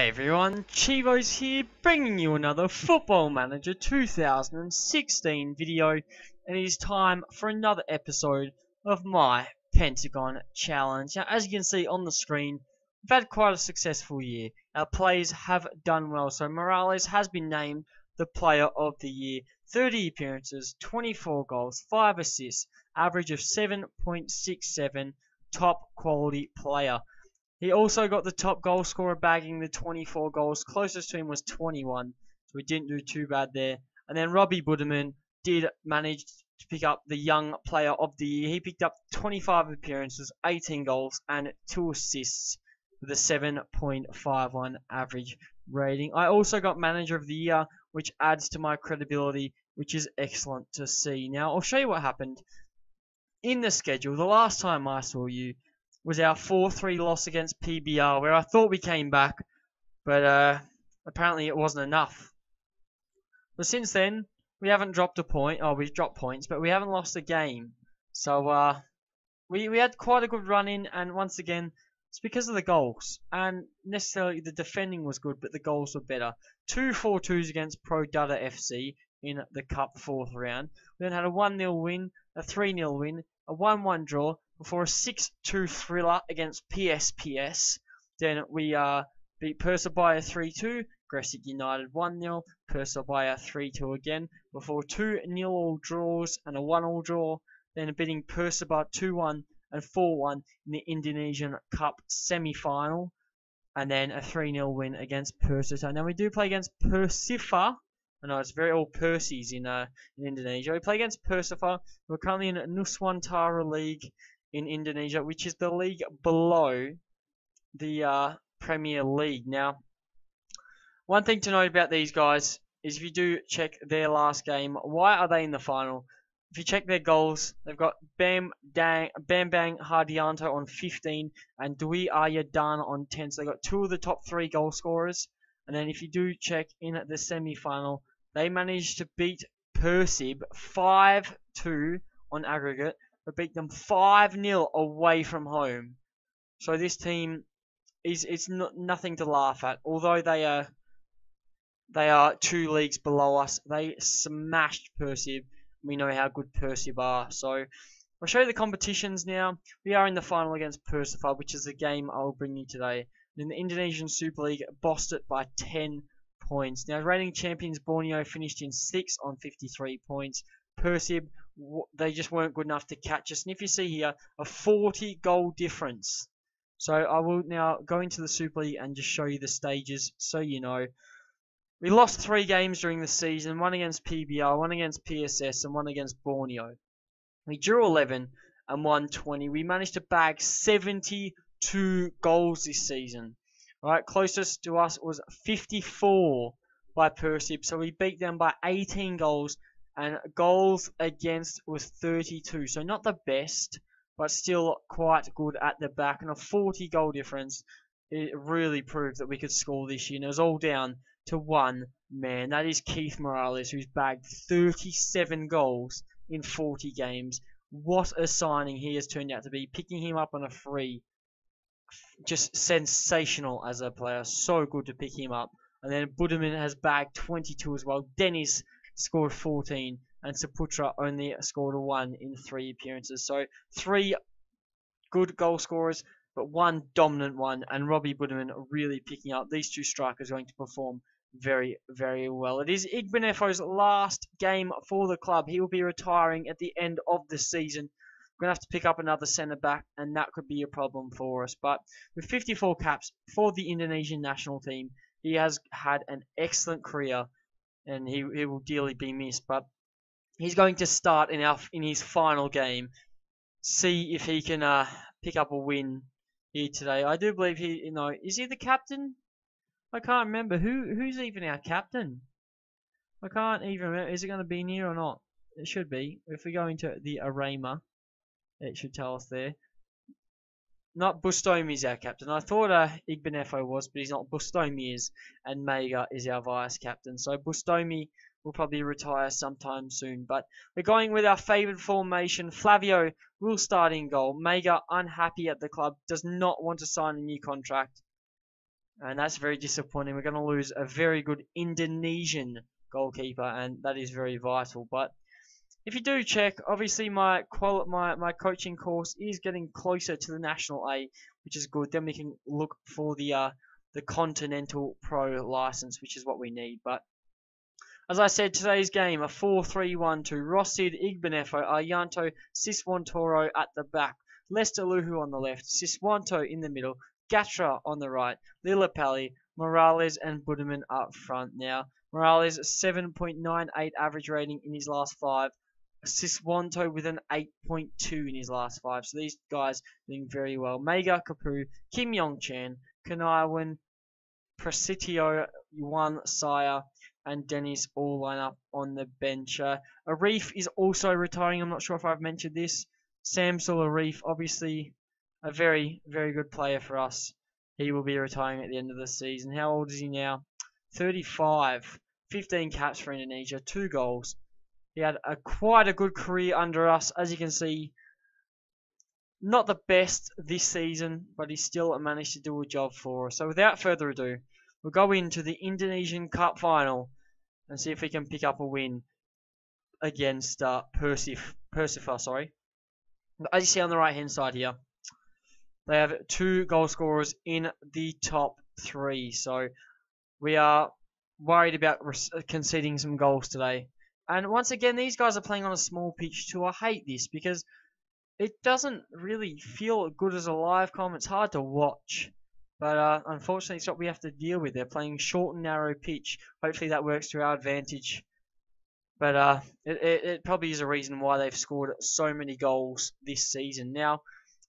Hey everyone, Chivo's here, bringing you another Football Manager 2016 video, and it is time for another episode of my Pentagon Challenge. Now, as you can see on the screen, we've had quite a successful year. Our players have done well, so Morales has been named the Player of the Year. 30 appearances, 24 goals, 5 assists, average of 7.67, top quality player. He also got the top goal scorer, bagging the 24 goals. Closest to him was 21, so we didn't do too bad there. And then Robbie Budeman did manage to pick up the Young Player of the Year. He picked up 25 appearances, 18 goals, and 2 assists with a 7.51 average rating. I also got Manager of the Year, which adds to my credibility, which is excellent to see. Now, I'll show you what happened in the schedule. The last time I saw you was our 4-3 loss against PBR, where I thought we came back, but apparently it wasn't enough. But since then, we haven't dropped a point. Oh, we've dropped points, but we haven't lost a game. So we had quite a good run in, and once again, it's because of the goals. And necessarily the defending was good, but the goals were better. 2 4-2s against Pro Dutta FC in the Cup 4th round. We then had a 1-0 win, a 3-0 win, a 1-1 draw, before a 6-2 thriller against PSPS. Then we beat Persebaya 3-2, Gressic United 1-0, Persebaya 3-2 again, before 2 0-all draws and a 1-all draw. Then beating Persebaya 2-1 and 4-1 in the Indonesian Cup semi-final. And then a 3-0 win against Persita. Now we do play against Persifa. I know it's very all Persies in Indonesia. We play against Persifa. We're currently in Nuswantara League in Indonesia, which is the league below the Premier League. Now, one thing to note about these guys is if you do check their last game, why are they in the final? If you check their goals, they've got Bambang Hardianto on 15 and Dwi Aryadana on 10. So they've got 2 of the top 3 goal scorers. And then if you do check in the semi-final, they managed to beat Persib 5-2 on aggregate, but beat them 5-0 away from home. So this team it's nothing to laugh at. Although they are 2 leagues below us, they smashed Persib. We know how good Persib are. So I'll show you the competitions now. We are in the final against Persifa, which is the game I'll bring you today. In the Indonesian Super League, bossed it by 10 points. Now, reigning champions Borneo finished in 6th on 53 points. Persib, they just weren't good enough to catch us. And if you see here, a 40 goal difference. So I will now go into the Super League and just show you the stages so you know. We lost 3 games during the season, 1 against PBR, 1 against PSS, and 1 against Borneo. We drew 11 and won 20. We managed to bag 72 goals this season. Alright, closest to us was 54 by Persib, so we beat them by 18 goals, and goals against was 32. So not the best, but still quite good at the back, and a 40 goal difference. It really proved that we could score this year, and it was all down to one man. That is Keith Morales, who's bagged 37 goals in 40 games. What a signing he has turned out to be. Picking him up on a free, just sensational as a player. So good to pick him up. And then Budeman has bagged 22 as well. Dennis scored 14, and Saputra only scored a 1 in 3 appearances. So 3 good goal scorers, but 1 dominant one. And Robbie Budeman really picking up. These 2 strikers are going to perform very, very well. It is Igbenefo's last game for the club. He will be retiring at the end of the season. We're going to have to pick up another centre-back, and that could be a problem for us. But with 54 caps for the Indonesian national team, he has had an excellent career, and he will dearly be missed. But he's going to start in his final game. See if he can pick up a win here today. I do believe is he the captain? I can't remember. Who's even our captain? I can't even remember. Is it going to be near or not? It should be. If we go into the Arema, it should tell us there. Not Bustomi is our captain. I thought Igbenefo was, but he's not. Bustomi is, and Mega is our vice captain. So Bustomi will probably retire sometime soon. But we're going with our favoured formation. Flavio will start in goal. Mega, unhappy at the club, does not want to sign a new contract. And that's very disappointing. We're going to lose a very good Indonesian goalkeeper, and that is very vital. But if you do check, obviously my coaching course is getting closer to the National A, which is good. Then we can look for the Continental Pro license, which is what we need. But as I said, today's game, a 4-3-1-2. Rossid, Igbenefo, Arjanto, Siswantoro at the back. Lester Luhu on the left. Siswanto in the middle. Gatra on the right. Lillipali, Morales and Budeman up front now. Morales 7.98 average rating in his last 5. Siswanto with an 8.2 in his last 5. So these guys doing very well. Mega Kapu, Kim Yong Chan, Kanaiwan, Prasitio, Yuan Saya, and Dennis all line up on the bench. Arif is also retiring. I'm not sure if I've mentioned this. Samsul Arif, obviously a very, very good player for us. He will be retiring at the end of the season. How old is he now? 35. 15 caps for Indonesia. 2 goals. He had quite a good career under us. As you can see, not the best this season, but he still managed to do a job for us. So without further ado, we'll go into the Indonesian Cup final and see if we can pick up a win against Persipha. Sorry. As you see on the right hand side here, they have 2 goal scorers in the top 3. So we are worried about conceding some goals today. And once again, these guys are playing on a small pitch too. I hate this because it doesn't really feel good as a live comm. It's hard to watch. But unfortunately, it's what we have to deal with. They're playing short and narrow pitch. Hopefully that works to our advantage. But it probably is a reason why they've scored so many goals this season. Now,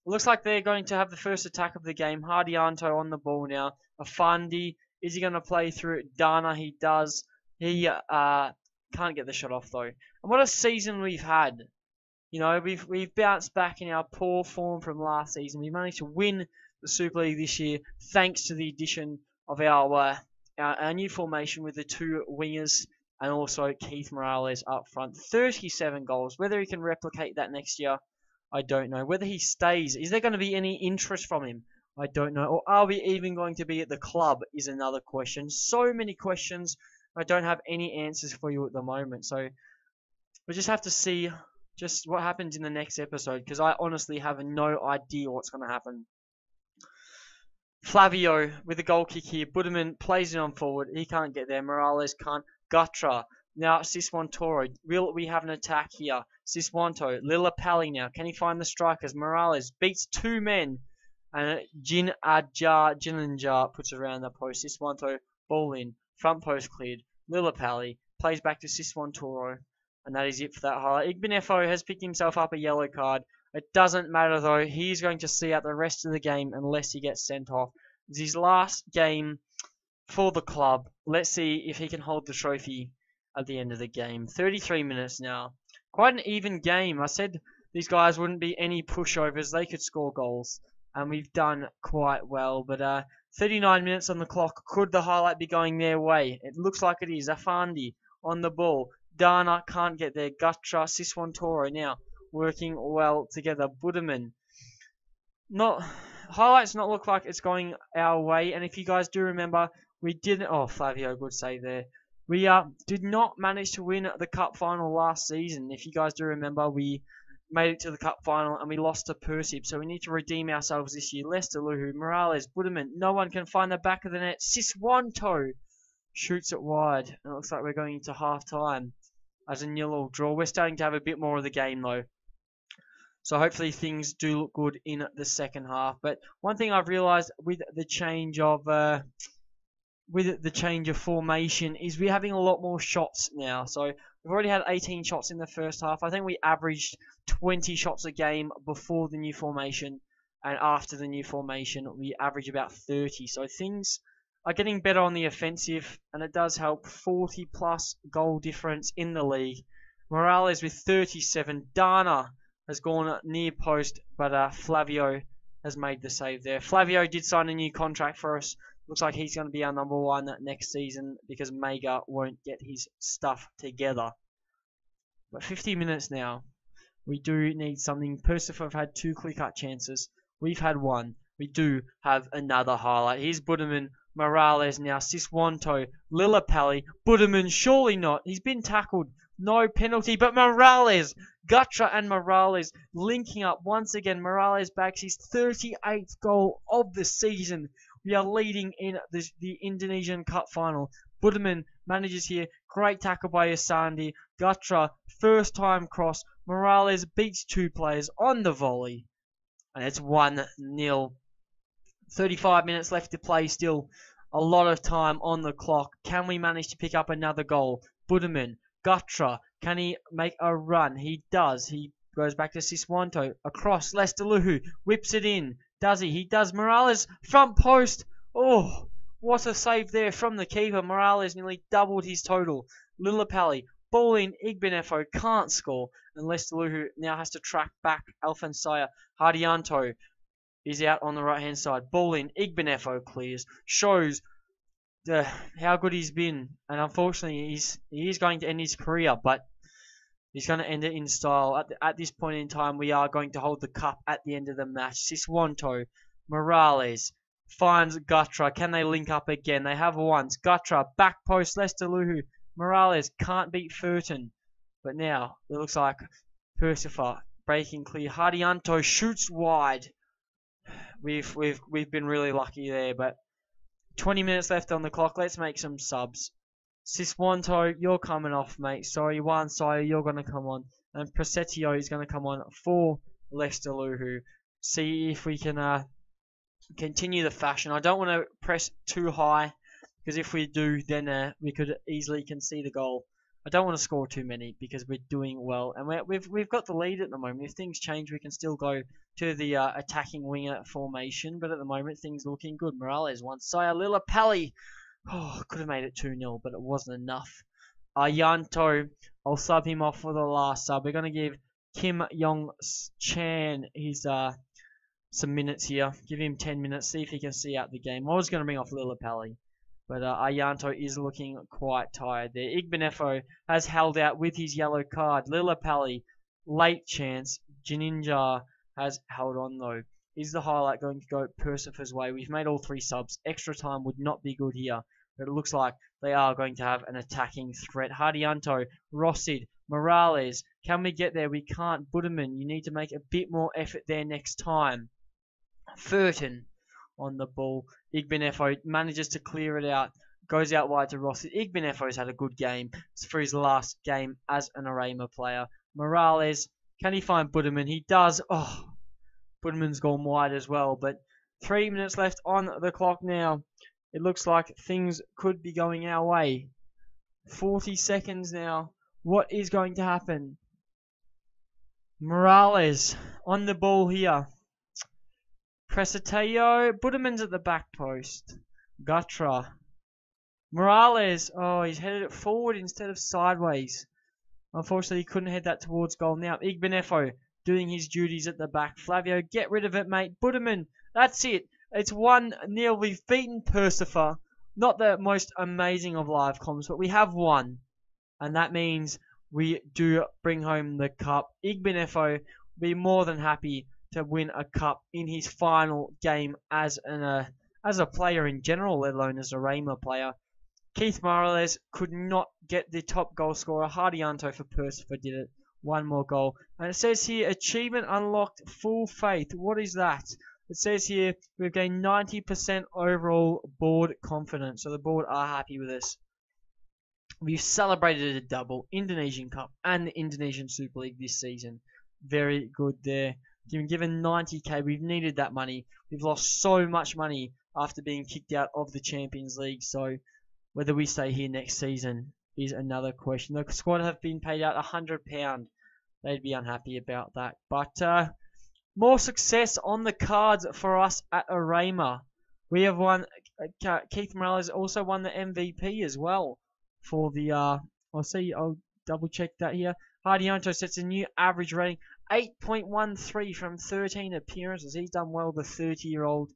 it looks like they're going to have the first attack of the game. Hardianto on the ball now. Afandi, is he going to play through it? Dana, he does. He can't get the shot off though. And what a season we've had. You know, we've bounced back in our poor form from last season. We managed to win the Super League this year thanks to the addition of our new formation with the 2 wingers and also Keith Morales up front. 37 goals. Whether he can replicate that next year, I don't know. Whether he stays, is there going to be any interest from him? I don't know. Or are we even going to be at the club is another question. So many questions. I don't have any answers for you at the moment. So we'll just have to see just what happens in the next episode, because I honestly have no idea what's going to happen. Flavio with a goal kick here. Budeman plays it on forward. He can't get there. Morales can't. Gutra. Now Siswantoro. Will we have an attack here? Siswanto. Lillipali now. Can he find the strikers? Morales beats 2 men. And Jinanja puts it around the post. Siswanto. Ball in. Front post cleared. Lillipali plays back to Siswantoro. And that is it for that highlight. Igbenefo has picked himself up a yellow card. It doesn't matter though. He's going to see out the rest of the game unless he gets sent off. It's his last game for the club. Let's see if he can hold the trophy at the end of the game. 33 minutes now. Quite an even game. I said these guys wouldn't be any pushovers. They could score goals. And we've done quite well. But 39 minutes on the clock. Could the highlight be going their way? It looks like it is. Afandi on the ball. Dana can't get there. Gutra, Siswantoro now working well together. Budeman. Highlights not look like it's going our way. And if you guys do remember, we didn't. Oh, Flavio, good save there. We did not manage to win the cup final last season. If you guys do remember, we made it to the cup final and we lost to Persib. So we need to redeem ourselves this year. Lester Luhu, Morales, Budeman. No one can find the back of the net. Siswanto shoots it wide. And it looks like we're going into half time as a 0-0 draw. We're starting to have a bit more of the game though. So hopefully things do look good in the second half. But one thing I've realised with the change of formation is we're having a lot more shots now. So we've already had 18 shots in the first half. I think we averaged 20 shots a game before the new formation, and after the new formation we average about 30. So things are getting better on the offensive, and it does help. 40 plus goal difference in the league. Morales with 37. Dana has gone near post, but Flavio has made the save there. Flavio did sign a new contract for us. Looks like he's going to be our number 1 next season because Mega won't get his stuff together. But 50 minutes now. We do need something. Persipha have had 2 clear-cut chances. We've had 1. We do have another highlight. Here's Budeman Morales now, Siswanto, Lillipali, Budeman, surely not. He's been tackled. No penalty, but Morales, Gutra and Morales linking up once again. Morales bags his 38th goal of the season. We are leading in the Indonesian Cup final. Budeman manages here. Great tackle by Asandi. Gutra, first time cross. Morales beats two players on the volley. And it's 1-0. 35 minutes left to play still. A lot of time on the clock. Can we manage to pick up another goal? Budeman, Gutra, can he make a run? He does. He goes back to Siswanto. Across, Lesteluhu whips it in. Does he? He does. Morales, front post. Oh, what a save there from the keeper. Morales nearly doubled his total. Lillipali, ball in. Igbenefo can't score. And Lesteluhu now has to track back Alphonsaya. Hardianto is out on the right-hand side. Ball in. Igbenefo clears. Shows how good he's been. And unfortunately, he is going to end his career. But he's going to end it in style. At this point in time, we are going to hold the cup at the end of the match. Siswanto, Morales finds Gutra. Can they link up again? They have once. Gutra, back post, Lesteluhu. Morales can't beat Furton. But now, it looks like Persifer breaking clear. Hardianto shoots wide. We've been really lucky there, but 20 minutes left on the clock. Let's make some subs. Siswanto, you're coming off, mate. Sorry, Wansaya, you're going to come on. And Prasetio is going to come on for Lesteluhu. See if we can continue the fashion. I don't want to press too high, because if we do, then we could easily concede a goal. I don't want to score too many because we're doing well, and we've got the lead at the moment. If things change, we can still go to the attacking winger formation, but at the moment things looking good. Morales once, Saya Lillipali. Oh, could have made it 2-0, but it wasn't enough. Ayanto, I'll sub him off for the last sub. We're going to give Kim Yong Chan his some minutes here. Give him 10 minutes, see if he can see out the game. I was going to bring off Lillipali, but Ayanto is looking quite tired there. Igbenefo has held out with his yellow card. Lillipali, late chance. Jininja has held on though. Is the highlight going to go Persifer's way? We've made all three subs. Extra time would not be good here, but it looks like they are going to have an attacking threat. Hardianto, Rossid, Morales. Can we get there? We can't. Budeman, you need to make a bit more effort there next time. Furton on the ball. Igbenefo manages to clear it out. Goes out wide to Rossi. Igbenefo's had a good game for his last game as an Arema player. Morales, can he find Budeman? He does. Oh, Budeman's gone wide as well. But 3 minutes left on the clock now. It looks like things could be going our way. 40 seconds now. What is going to happen? Morales on the ball here. Presiteo. Budeman's at the back post. Gutra. Morales. Oh, he's headed it forward instead of sideways. Unfortunately, he couldn't head that towards goal now. Igbenefo doing his duties at the back. Flavio, get rid of it, mate. Budeman. That's it. It's 1-0. We've beaten Persifer. Not the most amazing of live comms, but we have won. And that means we do bring home the cup. Igbenefo will be more than happy to win a cup in his final game as a player in general, let alone as a Arema player. Keith Morales could not get the top goal scorer. Hardianto for Persifer did it. One more goal. And it says here, achievement unlocked, full faith. What is that? It says here, we've gained 90% overall board confidence. So the board are happy with us. We've celebrated a double, Indonesian Cup and the Indonesian Super League this season. Very good there. Given 90k, we've needed that money. We've lost so much money after being kicked out of the Champions League. So whether we stay here next season is another question. The squad have been paid out £100. They'd be unhappy about that. But more success on the cards for us at Arema. We have won. Keith Morales also won the MVP as well for the. I'll double check that here. Hardianto sets a new average rating, 8.13 from 13 appearances. He's done well, the 30-year-old.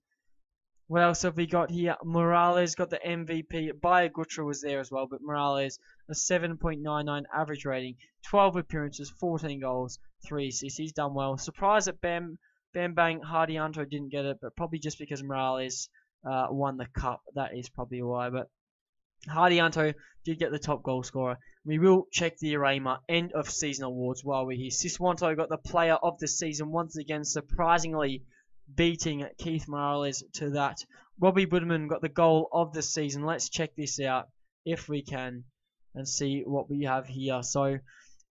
What else have we got here? Morales got the MVP. Gutra was there as well, but Morales, a 7.99 average rating, 12 appearances, 14 goals, 3 assists. He's done well. Surprised that Bam Bang Hardianto didn't get it, but probably just because Morales won the cup. That is probably why. But Hardianto did get the top goal scorer. We will check the Arema end of season awards while we're here. Siswanto got the player of the season once again, surprisingly beating Keith Morales to that. Robbie Budeman got the goal of the season. Let's check this out if we can and see what we have here. So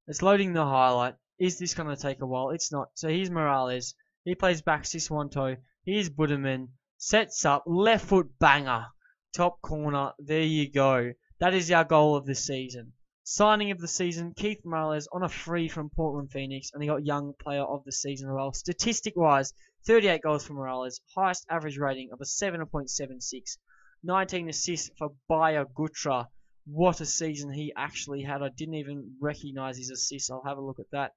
it's loading the highlight. Is this going to take a while? It's not. So here's Morales. He plays back Siswanto. Here's Budeman. Sets up. Left foot banger. Top corner. There you go. That is our goal of the season. Signing of the season, Keith Morales on a free from Portland Phoenix, and he got young player of the season as well. Statistic-wise, 38 goals for Morales, highest average rating of a 7.76, 19 assists for Baya Gutra. What a season he actually had. I didn't even recognize his assists. I'll have a look at that.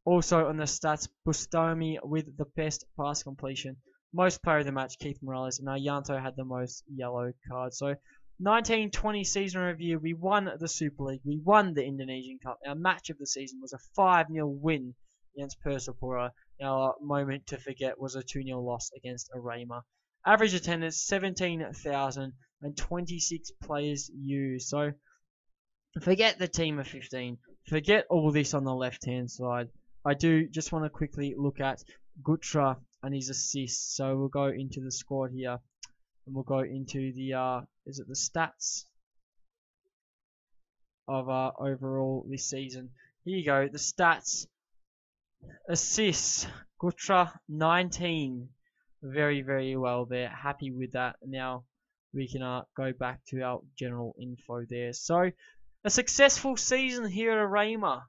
Also on the stats, Bustami with the best pass completion. Most player of the match, Keith Morales, and Yanto had the most yellow cards. So 19-20 season review, we won the Super League, we won the Indonesian Cup. Our match of the season was a 5-0 win against Persipura. Our moment to forget was a 2-0 loss against Arema. Average attendance, 17,026 players used. So forget the team of 15. Forget all this on the left-hand side. I do just want to quickly look at Gutra and his assists. So we'll go into the squad here. And we'll go into the, is it the stats of overall this season. Here you go, the stats. Assists, Gutra 19. Very, very well there. Happy with that. Now we can go back to our general info there. So, a successful season here at Arema.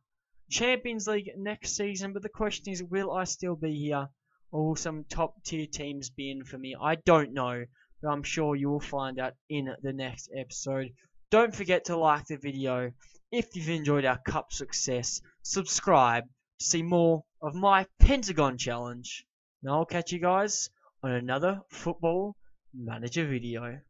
Champions League next season, but the question is, will I still be here? Or will some top tier teams be in for me? I don't know. But I'm sure you will find out in the next episode. Don't forget to like the video if you've enjoyed our cup success. Subscribe to see more of my Pentagon challenge. And I'll catch you guys on another Football Manager video.